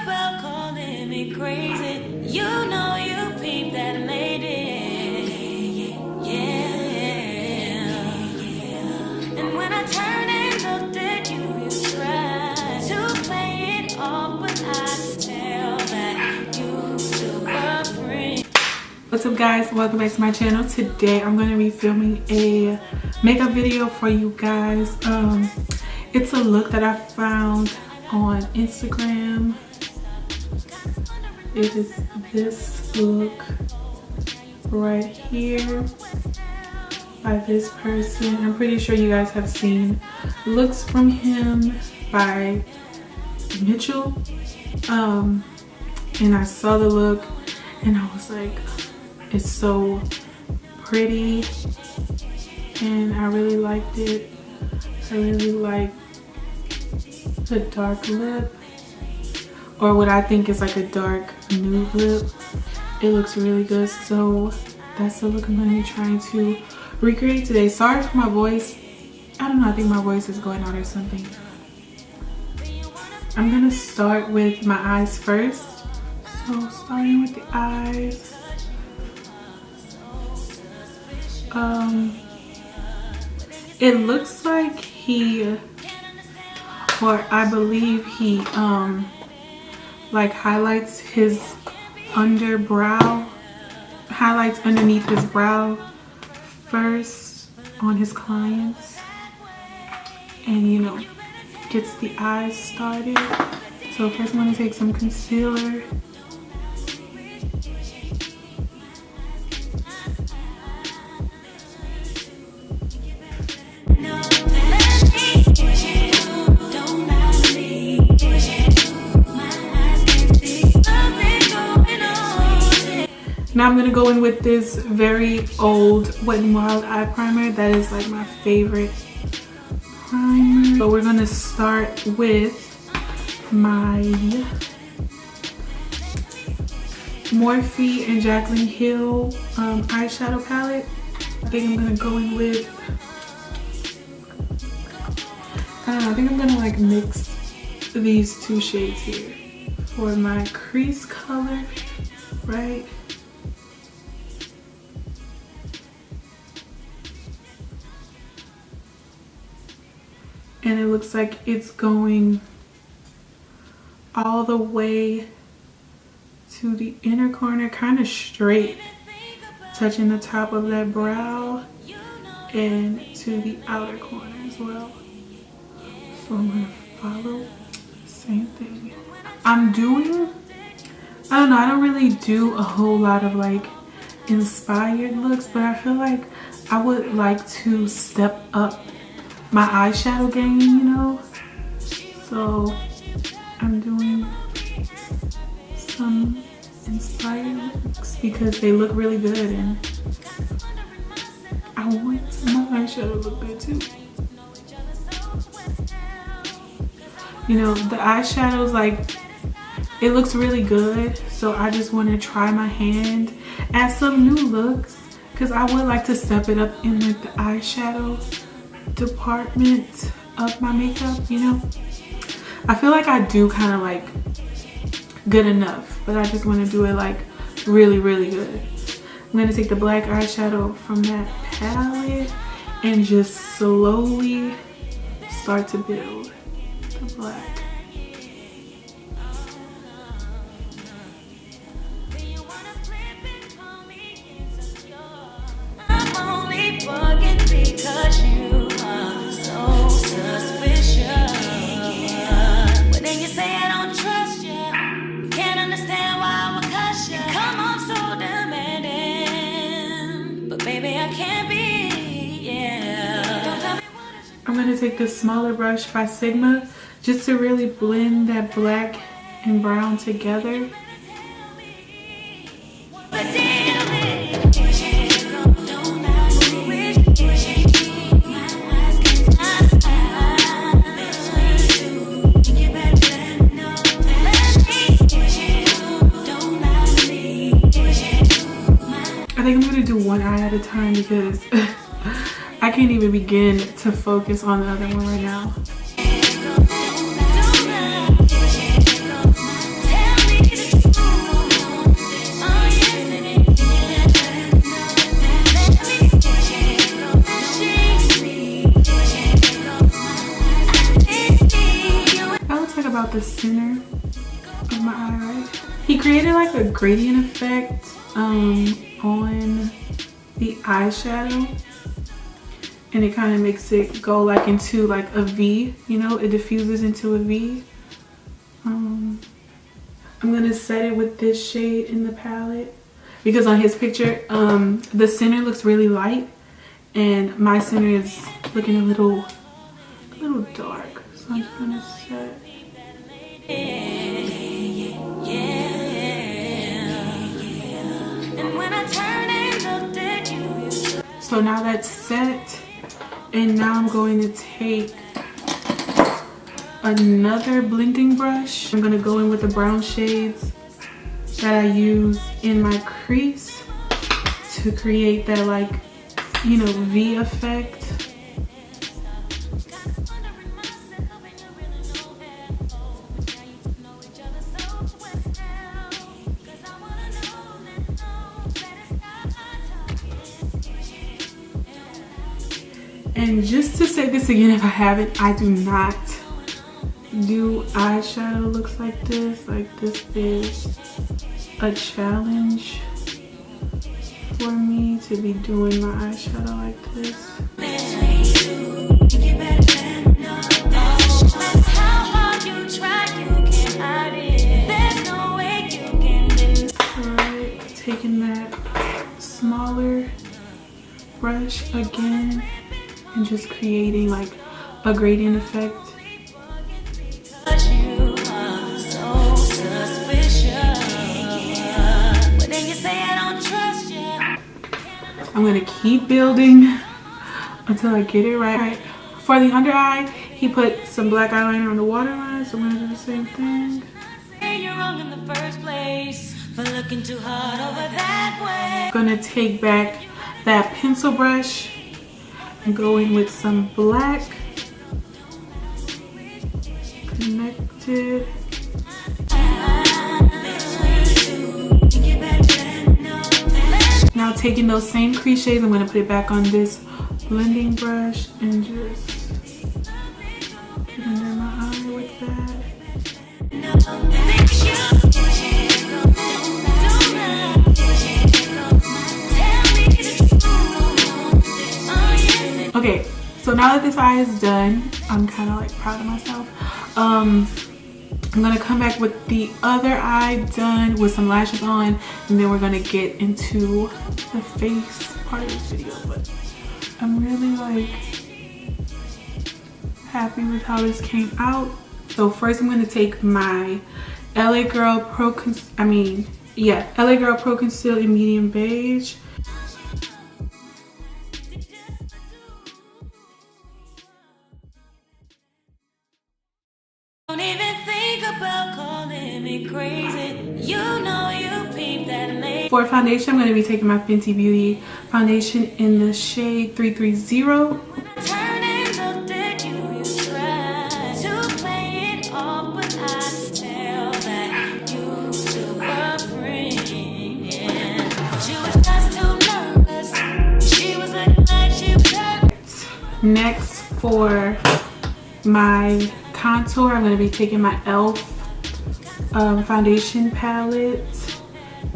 about calling me crazy. You know you peep that lady. Yeah. And when I turned and looked at you, you tried to play it off, but I could tell that you still were free. What's up guys, welcome back to my channel. Today I'm going to be filming a makeup video for you guys. It's a look that I found on Instagram. It is this look right here by this person. I'm pretty sure you guys have seen looks from him by Mmmmitchell. And I saw the look and I was like, it's so pretty and I really liked it. I really like the dark lip, or what I think is like a dark nude lip. It looks really good, so that's the look I'm going to be trying to recreate today. Sorry for my voice. I don't know, I think my voice is going out or something. I'm going to start with my eyes first. So starting with the eyes. It looks like he, or I believe he like highlights his underbrow, highlights underneath his brow first on his clients, and you know, gets the eyes started. So first I'm going to take some concealer. Now I'm going to go in with this very old Wet n Wild eye primer. That is like my favorite primer. So we're going to start with my Morphe and Jaclyn Hill eyeshadow palette. I think I'm going to go in with, I don't know, I think I'm going to like mix these two shades here for my crease color, right? And it looks like it's going all the way to the inner corner, kind of straight, touching the top of that brow and to the outer corner as well. So I'm going to follow the same thing. I'm doing, I don't know, I don't really do a whole lot of like inspired looks, but I feel like I would like to step up my eyeshadow game, you know, so I'm doing some inspired looks because they look really good and I want my eyeshadow to look good too. You know, the eyeshadows, like, it looks really good, so I just want to try my hand at some new looks because I would like to step it up in like the eyeshadow department of my makeup, you know. I feel like I do kind of like good enough, but I just want to do it like really good. I'm going to take the black eyeshadow from that palette and just slowly start to build the black. Because you are so suspicious. But then you say I don't trust you. Can't understand why I would cuss you. Come off so demanding, but baby I can't be. Yeah. I'm gonna take the smaller brush by Sigma just to really blend that black and brown together. I think I'm gonna do one eye at a time because I can't even begin to focus on the other one right now. about the center of my eye, right? He created like a gradient effect on the eyeshadow, and it kind of makes it go like into like a V, you know, it diffuses into a V. I'm gonna set it with this shade in the palette because on his picture the center looks really light and my center is looking a little dark, so I'm just gonna set. So now that's set, and now I'm going to take another blending brush. I'm gonna go in with the brown shades that I use in my crease to create that, like, you know, V effect. And just to say this again, if I haven't, I do not do eyeshadow looks like this. Like, this is a challenge for me to be doing my eyeshadow like this. Alright, taking that smaller brush again and just creating like a gradient effect. I'm gonna keep building until I get it right. For the under eye, he put some black eyeliner on the waterline, so I'm gonna do the same thing. I'm gonna take back that pencil brush and go in with some black, connected. Now taking those same crease shades, I'm going to put it back on this blending brush and just get under my eye with that. Okay, so now that this eye is done, I'm kind of like proud of myself. I'm gonna come back with the other eye done with some lashes on, and then we're gonna get into the face part of this video. But I'm really like happy with how this came out. So first I'm gonna take my LA Girl Pro Conceal in medium beige. Don't even think about calling me crazy. You know you peep that late. For foundation, I'm going to be taking my Fenty Beauty foundation in the shade 330. Turn and looked at you, you tried to play it off, but I could tell that you two were friends. She was just too nervous. She was looking like she was. Next, for my contour, I'm going to be taking my e.l.f. Foundation palette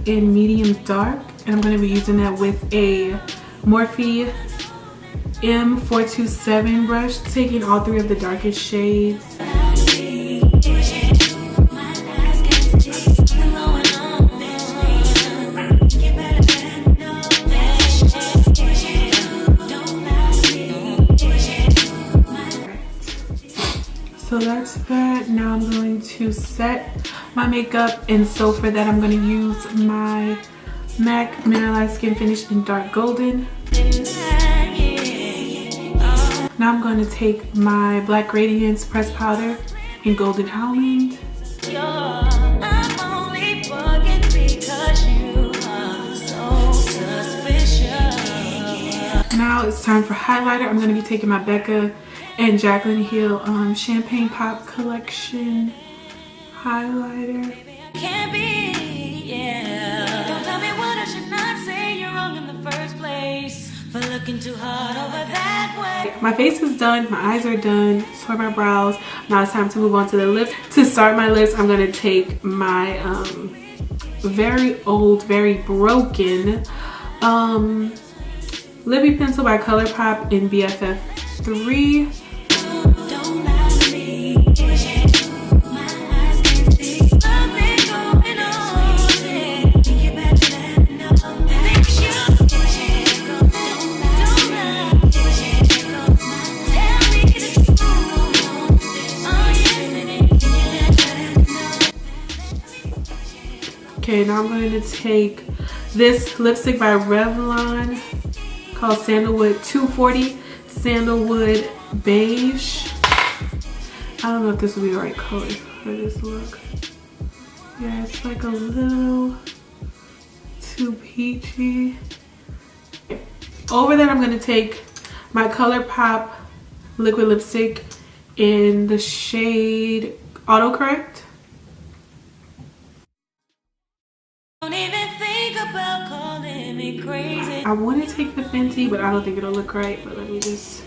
in medium dark, and I'm going to be using that with a Morphe M427 brush, taking all three of the darkest shades. So that's that. Now I'm going to set my makeup, and so for that I'm going to use my MAC Mineralized Skin Finish in dark golden. Now I'm going to take my Black Radiance pressed powder in golden almond. Now it's time for highlighter. I'm going to be taking my Becca and Jaclyn Hill Champagne Pop Collection highlighter. Can't be, yeah. Don't tell me what I should not say. You're wrong in the first place. for looking too hard over that way. My face is done, my eyes are done, so are my brows. Now it's time to move on to the lips. To start my lips, I'm gonna take my very old, very broken lippy pencil by ColourPop in BFF3. Don't lie to me. My eyes can't see. Something going on. You better let me know. Think you don't lie. Tell me the truth. Oh yes. Okay, now I'm going to take this lipstick by Revlon called Sandalwood 240 Sandalwood Beige. I don't know if this will be the right color for this look. Yeah, it's like a little too peachy. Over that, I'm going to take my ColourPop liquid lipstick in the shade Autocorrect. Don't even think about calling me crazy. I want to take the Fenty, but I don't think it'll look right. But let me just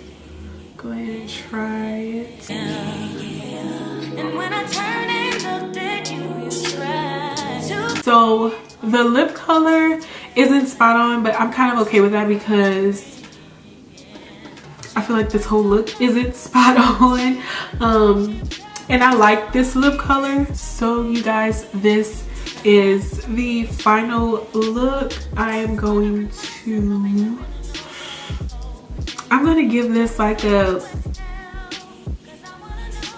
go ahead and try it. And when I turn and looked at you, you tried to. So the lip color isn't spot on, but I'm kind of okay with that because I feel like this whole look isn't spot on. And I like this lip color. So you guys, this is the final look. I'm going to give this like a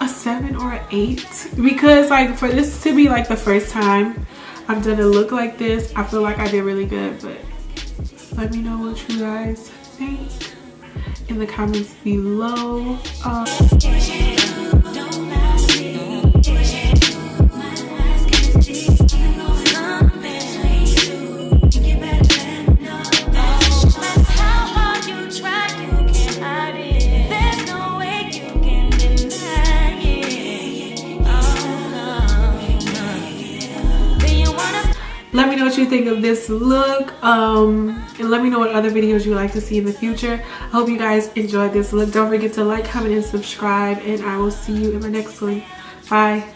7 or an 8 because like for this to be like the first time I've done a look like this, I feel like I did really good. But let me know what you guys think in the comments below. Let me know what you think of this look, and let me know what other videos you'd like to see in the future. I hope you guys enjoyed this look. Don't forget to like, comment, and subscribe, and I will see you in my next one. Bye.